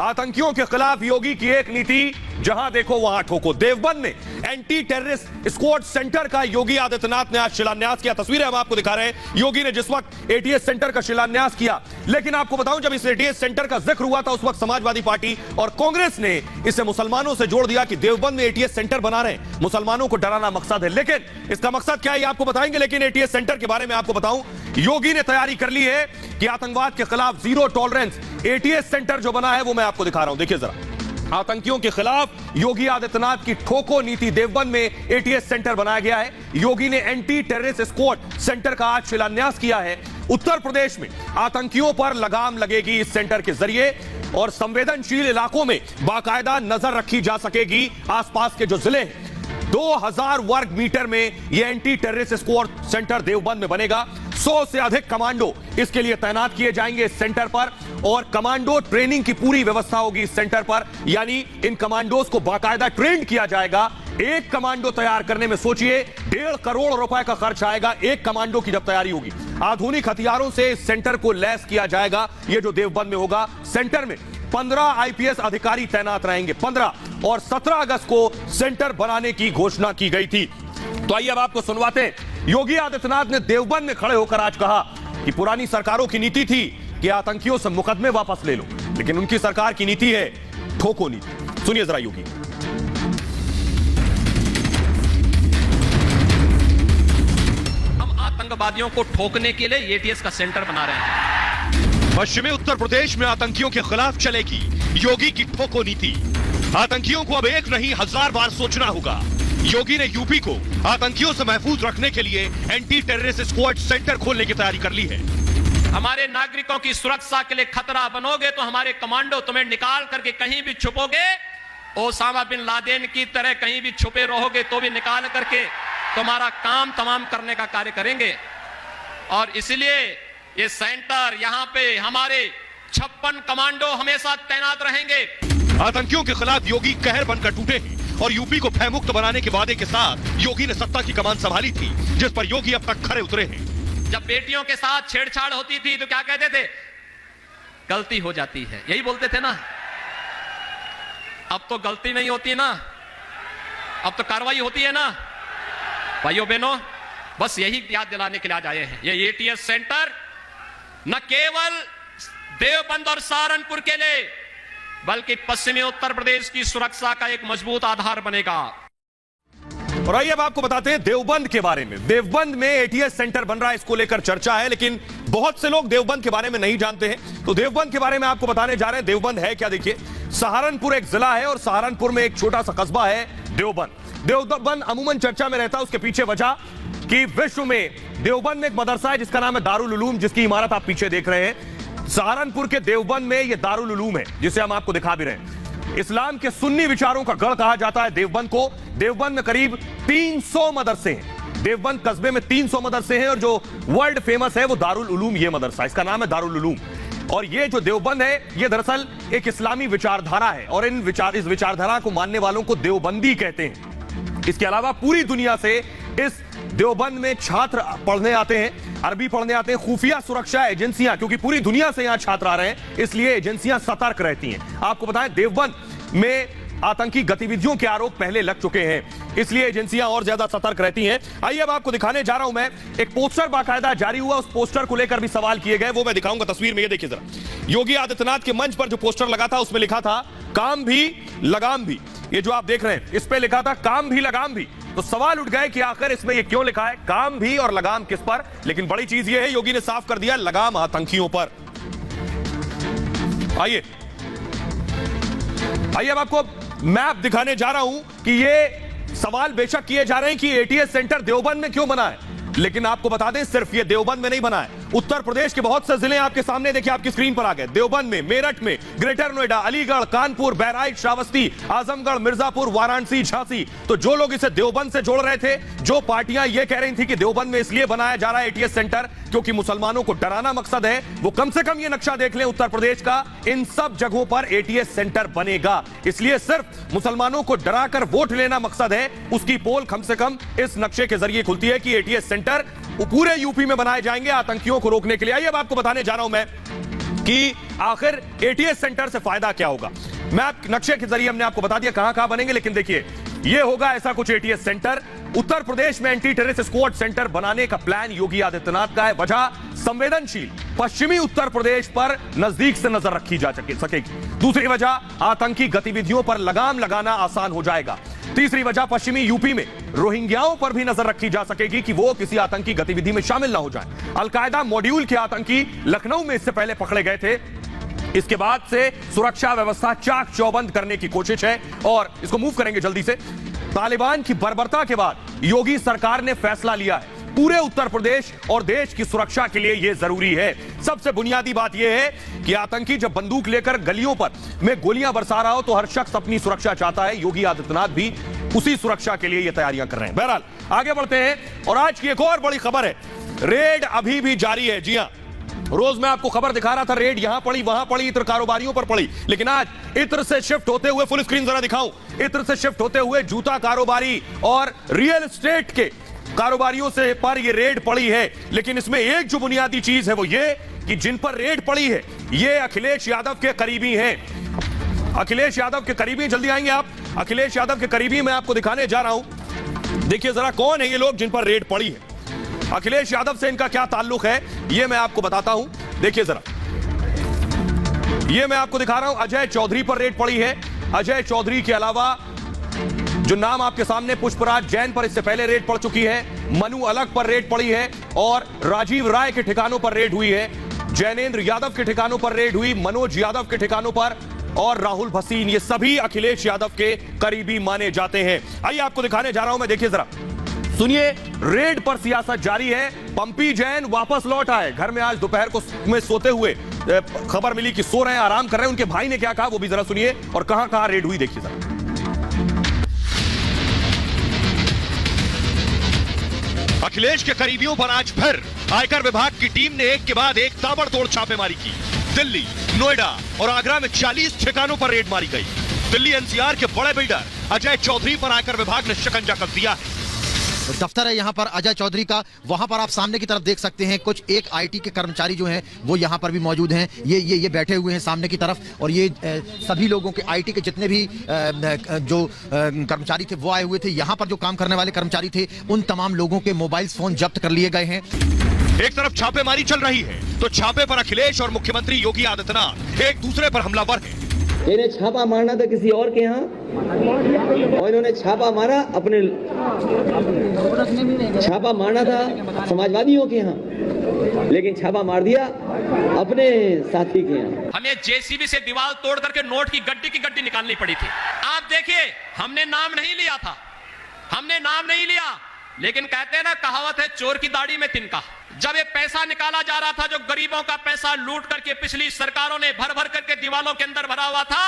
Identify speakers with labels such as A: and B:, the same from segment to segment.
A: आतंकियों के खिलाफ योगी की एक नीति, जहां देखो वहां ठोको। देवबंद में एंटी टेररिस्ट स्क्वाड सेंटर का योगी आदित्यनाथ ने आज शिलान्यास किया। तस्वीरें हम आपको दिखा रहे हैं। योगी ने जिस वक्त एटीएस सेंटर का शिलान्यास किया, लेकिन आपको बताऊं जब इस एटीएस सेंटर का जिक्र हुआ था उस वक्त समाजवादी पार्टी और कांग्रेस ने इसे मुसलमानों से जोड़ दिया कि देवबंद में एटीएस सेंटर बना रहे हैं, मुसलमानों को डराना मकसद है। लेकिन इसका मकसद क्या है आपको बताएंगे। लेकिन एटीएस सेंटर के बारे में आपको बताऊं, योगी ने तैयारी कर ली है कि आतंकवाद के खिलाफ जीरो टॉलरेंस एटीएस सेंटर जो बना है वो मैं आपको दिखा रहा हूं। देखिए जरा, आतंकियों के खिलाफ योगी आदित्यनाथ की ठोको नीति। देवबंद में एटीएस सेंटर बनाया गया है। योगी ने एंटी टेररिस्ट स्क्वाड सेंटर का आज शिलान्यास किया है। उत्तर प्रदेश में आतंकियों पर लगाम लगेगी इस सेंटर के जरिए और संवेदनशील इलाकों में बाकायदा नजर रखी जा सकेगी। आसपास के जो जिले हैं 2000 वर्ग मीटर में यह anti terrorist squad centre Deoband में बनेगा। 100 से अधिक कमांडो इसके लिए तैनात किए जाएंगे इस सेंटर पर और कमांडो ट्रेनिंग की पूरी व्यवस्था होगी इस सेंटर पर। यानी इन कमांडोज को बाकायदा ट्रेन किया जाएगा। एक कमांडो तैयार करने में सोचिए 1.5 करोड़ रुपए का खर्च आएगा एक कमांडो की जब तैयारी होगी। आधुनिक हथियारों से इस सेंटर को लैस किया जाएगा। यह जो देवबंद में होगा, सेंटर में 15 आईपीएस अधिकारी तैनात रहेंगे। 15 और 17 अगस्त को सेंटर बनाने की घोषणा की गई थी। तो आइए अब आपको सुनवाते हैं। योगी आदित्यनाथ ने देवबंद में खड़े होकर आज कहा कि पुरानी सरकारों की नीति थी कि आतंकियों से मुकदमे वापस ले लो, लेकिन उनकी सरकार की नीति है ठोको नीति। सुनिए जरा योगी।
B: हम आतंकवादियों को ठोकने के लिए एटीएस का सेंटर बना रहे हैं।
A: पश्चिमी उत्तर प्रदेश में आतंकियों के खिलाफ चलेगी योगी की ठोको नीति। आतंकियों को अब एक नहीं 1000 बार सोचना होगा। योगी ने यूपी को आतंकियों से महफूज रखने के लिए एंटी टेररिस्ट स्क्वाड सेंटर खोलने की तैयारी कर ली है।
B: हमारे नागरिकों की सुरक्षा के लिए खतरा बनोगे तो हमारे कमांडो तुम्हें निकाल करके कहीं भी छुपोगे, ओसामा बिन लादेन की तरह कहीं भी छुपे रहोगे तो भी निकाल करके तुम्हारा काम तमाम करने का कार्य करेंगे। और इसलिए ये सेंटर, यहाँ पे हमारे 56 कमांडो हमेशा तैनात रहेंगे।
A: आतंकियों के खिलाफ योगी कहर बनकर टूटे हैं और यूपी को भयमुक्त बनाने के वादे के साथ योगी ने सत्ता की कमान संभाली थी, जिस पर योगी अब तक खरे उतरे हैं।
B: जब बेटियों के साथ छेड़छाड़ होती थी तो क्या कहते थे? गलती हो जाती है, यही बोलते थे ना। अब तो गलती नहीं होती ना, अब तो कार्रवाई होती है ना। भाइयों बहनों, बस यही याद दिलाने के लिए आज आए हैं। ये एटीएस सेंटर न केवल देवबंद और सहारनपुर के लिए बल्कि पश्चिमी उत्तर प्रदेश की सुरक्षा का एक मजबूत आधार बनेगा।
A: और आइए अब आपको बताते हैं देवबंद के बारे में। देवबंद में एटीएस सेंटर बन रहा है, इसको लेकर चर्चा है, लेकिन बहुत से लोग देवबंद के बारे में नहीं जानते हैं। तो देवबंद के बारे में आपको बताने जा रहे हैं। देवबंद है क्या, देखिए। सहारनपुर एक जिला है और सहारनपुर में एक छोटा सा कस्बा है देवबंद। देवबंद अमूमन चर्चा में रहता है, उसके पीछे वजह कि विश्व में देवबंद में एक मदरसा है जिसका नाम है दारुल उलूम, जिसकी इमारत आप पीछे देख रहे हैं। सहारनपुर के देवबंद में यह दारुल उलूम है, जिसे हम आपको दिखा भी रहे हैं। इस्लाम के सुन्नी विचारों का गढ़ कहा जाता है देवबंद को। देवबंद में करीब 300 मदरसे हैं। देवबंद कस्बे में 300 मदरसे हैं और जो वर्ल्ड फेमस है वो दारुल उलूम, ये मदरसा, इसका नाम है दारुल उलूम। और ये जो देवबंद है ये दरअसल एक इस्लामी विचारधारा है और इस विचारधारा को मानने वालों को देवबंदी कहते हैं। इसके अलावा पूरी दुनिया से इस देवबंद में छात्र पढ़ने आते हैं, अरबी पढ़ने आते हैं। खुफिया सुरक्षा एजेंसियां, क्योंकि पूरी दुनिया से यहां छात्र आ रहे हैं, इसलिए एजेंसियां सतर्क रहती हैं। आपको बताएं देवबंद में आतंकी गतिविधियों के आरोप पहले लग चुके हैं, इसलिए एजेंसियां और ज्यादा सतर्क रहती हैं। आइए अब आपको दिखाने जा रहा हूं मैं, एक पोस्टर बाकायदा जारी हुआ, उस पोस्टर को लेकर भी सवाल किए गए, वो मैं दिखाऊंगा तस्वीर में। ये देखिए जरा, योगी आदित्यनाथ के मंच पर जो पोस्टर लगा था उसमें लिखा था काम भी लगाम भी। ये जो आप देख रहे हैं इस पे लिखा था काम भी लगाम भी। तो सवाल उठ गए कि आखिर इसमें ये क्यों लिखा है, काम भी और लगाम किस पर। लेकिन बड़ी चीज ये है, योगी ने साफ कर दिया लगाम आतंकियों पर। आइए अब आपको मैप दिखाने जा रहा हूं कि ये सवाल बेशक किए जा रहे हैं कि एटीएस सेंटर देवबंद में क्यों बना है, लेकिन आपको बता दें सिर्फ ये देवबंद में नहीं बना है। उत्तर प्रदेश के बहुत से जिले आपके सामने देखिए, आपकी स्क्रीन पर आ गए। देवबंद में, मेरठ में, ग्रेटर नोएडा, अलीगढ़, कानपुर, बहराइच, श्रावस्ती, आजमगढ़, मिर्जापुर, वाराणसी, झांसी। तो जो लोग इसे देवबंद से जोड़ रहे थे, जो पार्टियां ये कह रही थी कि देवबंद में इसलिए बनाया जा रहा है एटीएस सेंटर क्योंकि मुसलमानों को डराना मकसद है, वो कम से कम ये नक्शा देख लें उत्तर प्रदेश का, इन सब जगहों पर एटीएस सेंटर बनेगा। इसलिए सिर्फ मुसलमानों को डराकर वोट लेना मकसद है, उसकी पोल कम से कम इस नक्शे के जरिए खुलती है कि एटीएस सेंटर पूरे यूपी में बनाए जाएंगे आतंकियों को रोकने के लिए। आइए अब आपको बताने जा रहा हूं मैं कि आखिर एटीएस सेंटर से फायदा क्या होगा। मैप नक्शे के जरिए हमने आपको बता दिया कहां कहां बनेंगे, लेकिन देखिए यह होगा ऐसा कुछ एटीएस सेंटर। उत्तर प्रदेश में एंटी टेररिस्ट स्क्वाड सेंटर बनाने का प्लान योगी आदित्यनाथ का है। वजह संवेदनशील पश्चिमी उत्तर प्रदेश पर नजदीक से नजर रखी जा सकेगी। दूसरी वजह आतंकी गतिविधियों पर लगाम लगाना आसान हो जाएगा। तीसरी वजह पश्चिमी यूपी में रोहिंग्याओं पर भी नजर रखी जा सकेगी कि वो किसी आतंकी गतिविधि में शामिल ना हो जाए। अलकायदा मॉड्यूल के आतंकी लखनऊ में इससे पहले पकड़े गए थे। इसके बाद से सुरक्षा व्यवस्था चाक चौबंद करने की कोशिश है और इसको मूव करेंगे जल्दी से। तालिबान की बर्बरता के बाद योगी सरकार ने फैसला लिया है पूरे उत्तर प्रदेश और देश की सुरक्षा के लिए यह जरूरी है। सबसे बुनियादी बात यह है कि आतंकी जब बंदूक लेकर गलियों पर में गोलियां बरसा रहा हो तो हर शख्स अपनी सुरक्षा चाहता है। योगी आदित्यनाथ भी उसी सुरक्षा के लिए यह तैयारियां कर रहे हैं। बहरहाल आगे बढ़ते हैं और आज की एक और बड़ी खबर है, रेड अभी भी जारी है। जी हां, रोज मैं आपको खबर दिखा रहा था, रेड यहां पड़ी वहां पड़ी, इत्र कारोबारियों पर पड़ी, लेकिन आज इत्र से शिफ्ट होते हुए, फुल स्क्रीन जरा दिखाऊं, इत्र से शिफ्ट होते हुए जूता कारोबारी और रियल एस्टेट के कारोबारियों से पर यह रेड पड़ी है। लेकिन इसमें एक जो बुनियादी चीज है वो ये कि जिन पर रेड पड़ी है ये अखिलेश यादव के करीबी हैं। अखिलेश यादव के करीबी, जल्दी आएंगे आप, अखिलेश यादव के करीबी मैं आपको दिखाने जा रहा हूं। देखिए जरा कौन है ये लोग जिन पर रेड पड़ी है, अखिलेश यादव से इनका क्या ताल्लुक है ये मैं आपको बताता हूं। देखिए जरा, ये मैं आपको दिखा रहा हूं, अजय चौधरी पर रेड पड़ी है। अजय चौधरी के अलावा जो नाम आपके सामने, पुष्पराज जैन पर इससे पहले रेड पड़ चुकी है, मनु अलग पर रेड पड़ी है और राजीव राय के ठिकानों पर रेड हुई है, जैनेंद्र यादव के ठिकानों पर रेड हुई, मनोज यादव के ठिकानों पर और राहुल भसीन, ये सभी अखिलेश यादव के करीबी माने जाते हैं। आइए आपको दिखाने जा रहा हूं मैं, देखिए जरा, सुनिए, रेड पर सियासत जारी है। पंपी जैन वापस लौट आए घर में, आज दोपहर को में सोते हुए खबर मिली कि सो रहे हैं, आराम कर रहे हैं। उनके भाई ने क्या कहा वो भी जरा सुनिए और कहां कहां रेड हुई देखिए जरा।
C: अखिलेश के करीबियों पर आज फिर आयकर विभाग की टीम ने एक के बाद एक ताबड़तोड़ छापेमारी की। दिल्ली, नोएडा और आगरा में 40 ठिकानों पर रेड मारी गई। दिल्ली एनसीआर के बड़े बिल्डर अजय चौधरी पर आयकर विभाग ने शिकंजा कस दिया है।
D: दफ्तर है यहाँ पर अजय चौधरी का, वहां पर आप सामने की तरफ देख सकते हैं कुछ एक आईटी के कर्मचारी जो हैं वो यहाँ पर भी मौजूद हैं। ये बैठे हुए हैं सामने की तरफ और ये सभी लोगों के आईटी के जितने भी जो कर्मचारी थे वो आए हुए थे। यहाँ पर जो काम करने वाले कर्मचारी थे उन तमाम लोगों के मोबाइल फोन जब्त कर लिए गए हैं।
C: एक तरफ छापेमारी चल रही है तो छापे पर अखिलेश और मुख्यमंत्री योगी आदित्यनाथ एक दूसरे पर हमलावर हैं।
E: इन्हें छापा मारना था किसी और के यहाँ और इन्होंने छापा मारा अपने, छापा मारना था समाजवादियों के यहाँ लेकिन छापा मार दिया अपने साथी के यहाँ।
B: हमें जेसीबी से दीवार तोड़ करके नोट की गड्डी निकालनी पड़ी थी। आप देखिए, हमने नाम नहीं लिया था, हमने नाम नहीं लिया, लेकिन कहते हैं ना, कहावत है चोर की दाढ़ी में तिनका। जब ये पैसा निकाला जा रहा था, जो गरीबों का पैसा लूट करके पिछली सरकारों ने भर भर करके दीवालों के अंदर भरा हुआ था,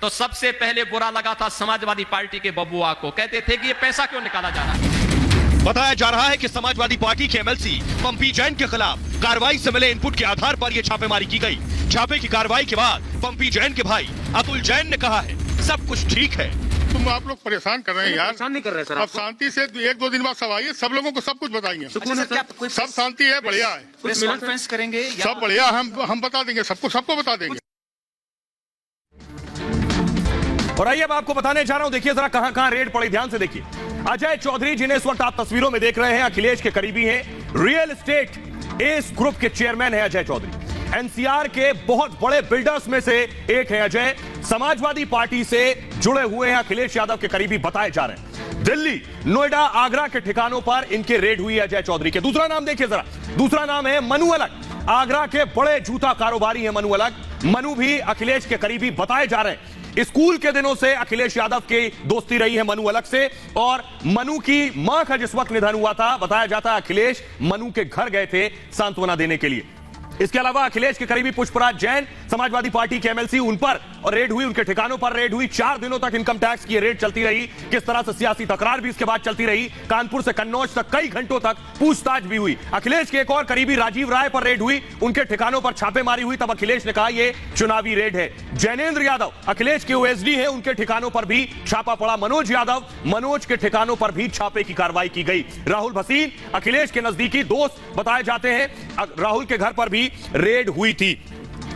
B: तो सबसे पहले बुरा लगा था समाजवादी पार्टी के बबुआ को। कहते थे कि ये पैसा क्यों निकाला जा रहा है।
C: बताया जा रहा है कि समाजवादी पार्टी के एमएलसी पंपी जैन के खिलाफ कार्रवाई से मिले इनपुट के आधार पर यह छापेमारी की गई। छापे की कार्रवाई के बाद पंपी जैन के भाई अतुल जैन ने कहा है सब कुछ ठीक है।
F: तुम आप लोग परेशान कर रहे हैं यार।
G: परेशान नहीं कर रहे सर।
F: अब शांति से 1-2 दिन बाद सब आइए, सब लोगों को सब कुछ बताएंगे। सब शांति है, बढ़िया है,
G: कुछ कॉन्फ्रेंस करेंगे
F: सब बढ़िया। हम बता देंगे सबको बता देंगे।
A: और आइए अब आपको बताने जा रहा हूं, देखिए जरा कहां कहां रेड पड़ी, ध्यान से देखिए। अजय चौधरी, जिन्हें इस वक्त आप तस्वीरों में देख रहे हैं, अखिलेश के करीबी हैं, रियल एस्टेट एस ग्रुप के चेयरमैन है अजय चौधरी। एनसीआर के बहुत बड़े बिल्डर्स में से एक है अजय। समाजवादी पार्टी से जुड़े हुए हैं, अखिलेश यादव के करीबी बताए जा रहे हैं। दिल्ली, नोएडा, आगरा के ठिकानों पर इनके रेड हुई है अजय चौधरी के। दूसरा नाम देखिए जरा, दूसरा नाम है मनु अलग। आगरा के बड़े जूता कारोबारी है मनु अलग। मनु भी अखिलेश के करीबी बताए जा रहे हैं। स्कूल के दिनों से अखिलेश यादव की दोस्ती रही है मनु अलग से, और मनु की मां का जिस वक्त निधन हुआ था, बताया जाता है अखिलेश मनु के घर गए थे सांत्वना देने के लिए। इसके अलावा अखिलेश के करीबी पुष्पराज जैन, समाजवादी पार्टी के एमएलसी, उन पर और रेड हुई, उनके ठिकानों पर रेड हुई। 4 दिनों तक इनकम टैक्स की रेड चलती रही। किस तरह से सियासी तकरार भी इसके बाद चलती रही। कानपुर से कन्नौज तक कई घंटों तक पूछताछ भी हुई। अखिलेश के एक और करीबी राजीव राय पर रेड हुई, उनके ठिकानों पर छापेमारी हुई। तब अखिलेश ने कहा यह चुनावी रेड है। जैनेंद्र यादव, अखिलेश के ओएसडी है, उनके ठिकानों पर भी छापा पड़ा। मनोज यादव, मनोज के ठिकानों पर भी छापे की कार्रवाई की गई। राहुल भसीन, अखिलेश के नजदीकी दोस्त बताए जाते हैं, राहुल के घर पर भी रेड हुई थी।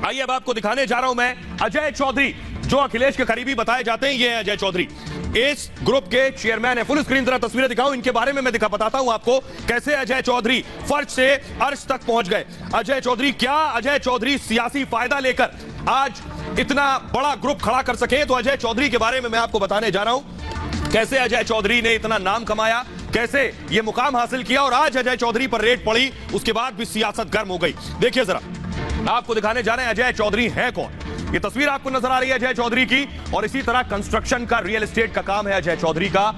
A: आइए अब आपको दिखाने जा रहा हूं मैं अजय चौधरी, जो अखिलेश के करीबी बताए जाते हैं। ये है अजय चौधरी, इस ग्रुप के चेयरमैन है। फुल स्क्रीन जरा तस्वीरें दिखाऊं इनके बारे में, मैं बताता हूं आपको कैसे अजय चौधरी फर्श से अर्श तक पहुंच गए। अजय चौधरी, क्या अजय चौधरी सियासी फायदा लेकर आज इतना बड़ा ग्रुप खड़ा कर सके? तो अजय चौधरी के बारे में मैं आपको बताने जा रहा हूं, कैसे अजय चौधरी ने इतना नाम कमाया, कैसे ये मुकाम हासिल किया, और आज अजय चौधरी पर रेड पड़ी, उसके बाद भी सियासत गर्म हो गई। देखिए जरा, आपको दिखाने जा रहे हैं अजय चौधरी है कौन। ये तस्वीर आपको नजर आ रही है अजय चौधरी की, और इसी तरह कंस्ट्रक्शन का, रियल एस्टेट का काम है अजय चौधरी का।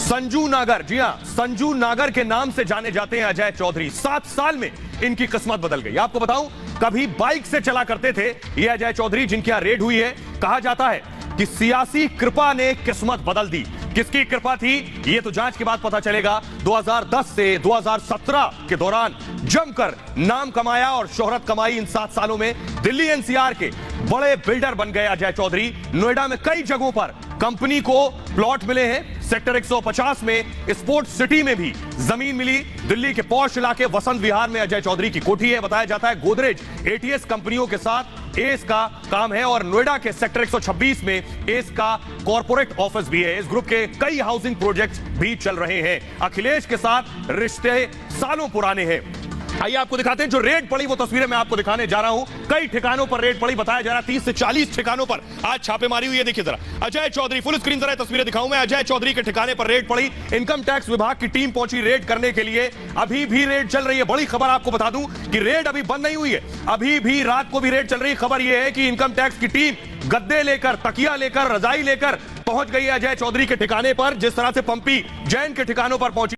A: संजू नागर, जी हां, संजू नागर के नाम से जाने जाते हैं अजय चौधरी। 7 साल में इनकी किस्मत बदल गई। आपको बताऊं, कभी बाइक से चला करते थे ये अजय चौधरी, जिनकी यहां रेड हुई है। कहा जाता है कि सियासी कृपा ने किस्मत बदल दी। किसकी कृपा थी ये तो जांच के बाद पता चलेगा। 2010 से 2017 के दौरान जमकर नाम कमाया और शोहरत कमाई। इन 7 सालों में दिल्ली एनसीआर के बड़े बिल्डर बन गए अजय चौधरी। नोएडा में कई जगहों पर कंपनी को प्लॉट मिले हैं। सेक्टर 150 में स्पोर्ट्स सिटी में भी जमीन मिली। दिल्ली के पॉश इलाके वसंत विहार में अजय चौधरी की कोठी है। बताया जाता है गोदरेज एटीएस कंपनियों के साथ एस का काम है, और नोएडा के सेक्टर 126 में एस का कॉर्पोरेट ऑफिस भी है। इस ग्रुप के कई हाउसिंग प्रोजेक्ट्स भी चल रहे हैं। अखिलेश के साथ रिश्ते सालों पुराने हैं। आइए आपको दिखाते हैं जो रेड पड़ी, वो तस्वीरें मैं आपको दिखाने जा रहा हूं। कई ठिकानों पर रेड पड़ी, बताया जा रहा है 30 से 40 ठिकानों पर आज छापेमारी हुई है। देखिए जरा अजय चौधरी, फुल स्क्रीन जरा तस्वीरें दिखाऊं मैं। अजय चौधरी के ठिकाने पर रेड पड़ी। इनकम टैक्स विभाग की टीम पहुंची रेड करने के लिए। अभी भी रेड चल रही है। बड़ी खबर आपको बता दूं कि रेड अभी बंद नहीं हुई है, अभी भी रात को भी रेड चल रही है। खबर यह है कि इनकम टैक्स की टीम गद्दे लेकर, तकिया लेकर, रजाई लेकर पहुंच गई है अजय चौधरी के ठिकाने पर, जिस तरह से पंपी जैन के ठिकानों पर पहुंची।